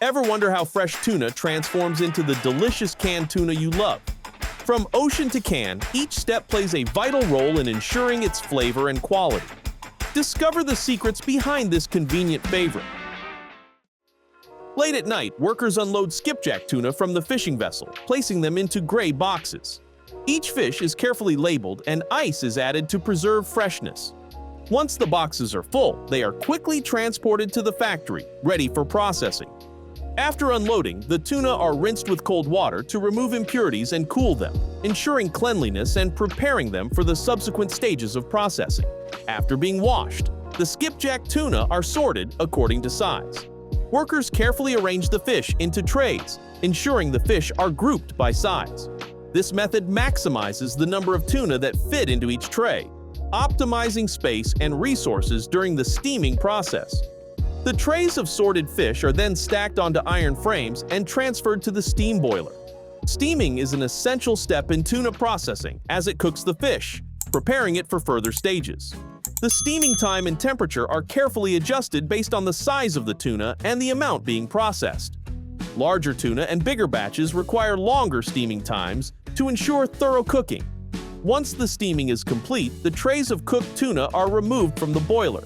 Ever wonder how fresh tuna transforms into the delicious canned tuna you love? From ocean to can, each step plays a vital role in ensuring its flavor and quality. Discover the secrets behind this convenient favorite. Late at night, workers unload skipjack tuna from the fishing vessel, placing them into gray boxes. Each fish is carefully labeled and ice is added to preserve freshness. Once the boxes are full, they are quickly transported to the factory, ready for processing. After unloading, the tuna are rinsed with cold water to remove impurities and cool them, ensuring cleanliness and preparing them for the subsequent stages of processing. After being washed, the skipjack tuna are sorted according to size. Workers carefully arrange the fish into trays, ensuring the fish are grouped by size. This method maximizes the number of tuna that fit into each tray, optimizing space and resources during the steaming process. The trays of sorted fish are then stacked onto iron frames and transferred to the steam boiler. Steaming is an essential step in tuna processing as it cooks the fish, preparing it for further stages. The steaming time and temperature are carefully adjusted based on the size of the tuna and the amount being processed. Larger tuna and bigger batches require longer steaming times to ensure thorough cooking. Once the steaming is complete, the trays of cooked tuna are removed from the boiler.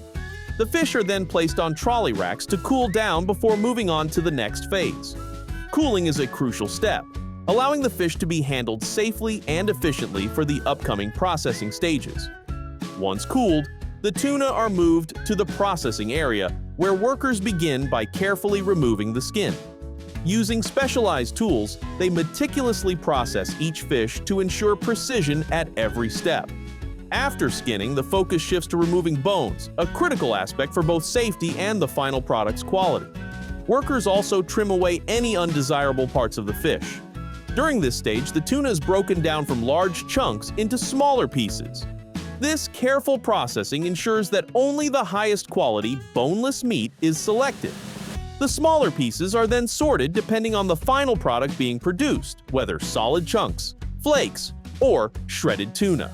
The fish are then placed on trolley racks to cool down before moving on to the next phase. Cooling is a crucial step, allowing the fish to be handled safely and efficiently for the upcoming processing stages. Once cooled, the tuna are moved to the processing area, where workers begin by carefully removing the skin. Using specialized tools, they meticulously process each fish to ensure precision at every step. After skinning, the focus shifts to removing bones, a critical aspect for both safety and the final product's quality. Workers also trim away any undesirable parts of the fish. During this stage, the tuna is broken down from large chunks into smaller pieces. This careful processing ensures that only the highest quality, boneless meat is selected. The smaller pieces are then sorted depending on the final product being produced, whether solid chunks, flakes, or shredded tuna.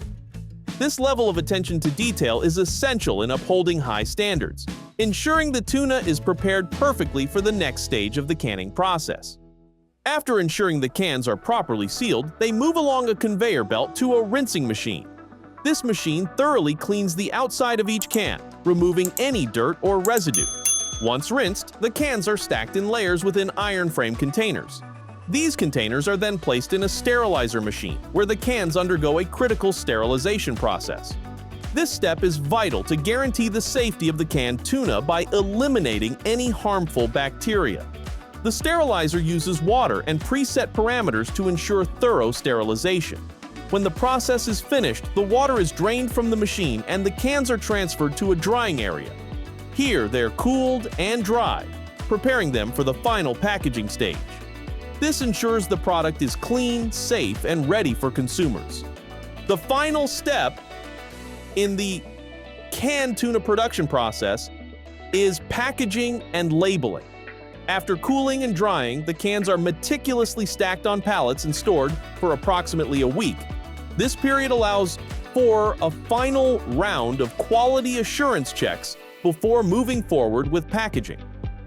This level of attention to detail is essential in upholding high standards, ensuring the tuna is prepared perfectly for the next stage of the canning process. After ensuring the cans are properly sealed, they move along a conveyor belt to a rinsing machine. This machine thoroughly cleans the outside of each can, removing any dirt or residue. Once rinsed, the cans are stacked in layers within iron frame containers. These containers are then placed in a sterilizer machine, where the cans undergo a critical sterilization process. This step is vital to guarantee the safety of the canned tuna by eliminating any harmful bacteria. The sterilizer uses water and preset parameters to ensure thorough sterilization. When the process is finished, the water is drained from the machine and the cans are transferred to a drying area. Here, they're cooled and dried, preparing them for the final packaging stage. This ensures the product is clean, safe, and ready for consumers. The final step in the canned tuna production process is packaging and labeling. After cooling and drying, the cans are meticulously stacked on pallets and stored for approximately a week. This period allows for a final round of quality assurance checks before moving forward with packaging.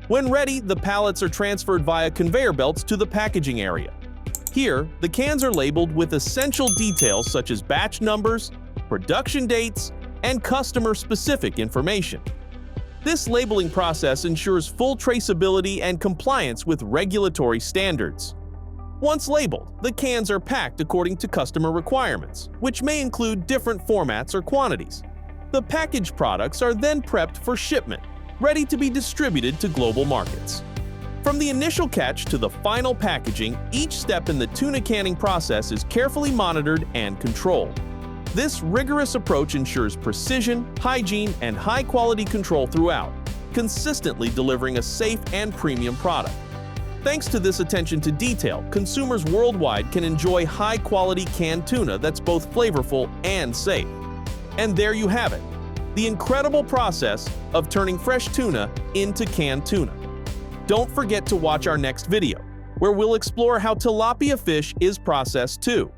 When ready, the pallets are transferred via conveyor belts to the packaging area. Here, the cans are labeled with essential details such as batch numbers, production dates, and customer-specific information. This labeling process ensures full traceability and compliance with regulatory standards. Once labeled, the cans are packed according to customer requirements, which may include different formats or quantities. The packaged products are then prepped for shipment, ready to be distributed to global markets. From the initial catch to the final packaging, each step in the tuna canning process is carefully monitored and controlled. This rigorous approach ensures precision, hygiene, and high-quality control throughout, consistently delivering a safe and premium product. Thanks to this attention to detail, consumers worldwide can enjoy high-quality canned tuna that's both flavorful and safe. And there you have it, the incredible process of turning fresh tuna into canned tuna. Don't forget to watch our next video, where we'll explore how tilapia fish is processed too.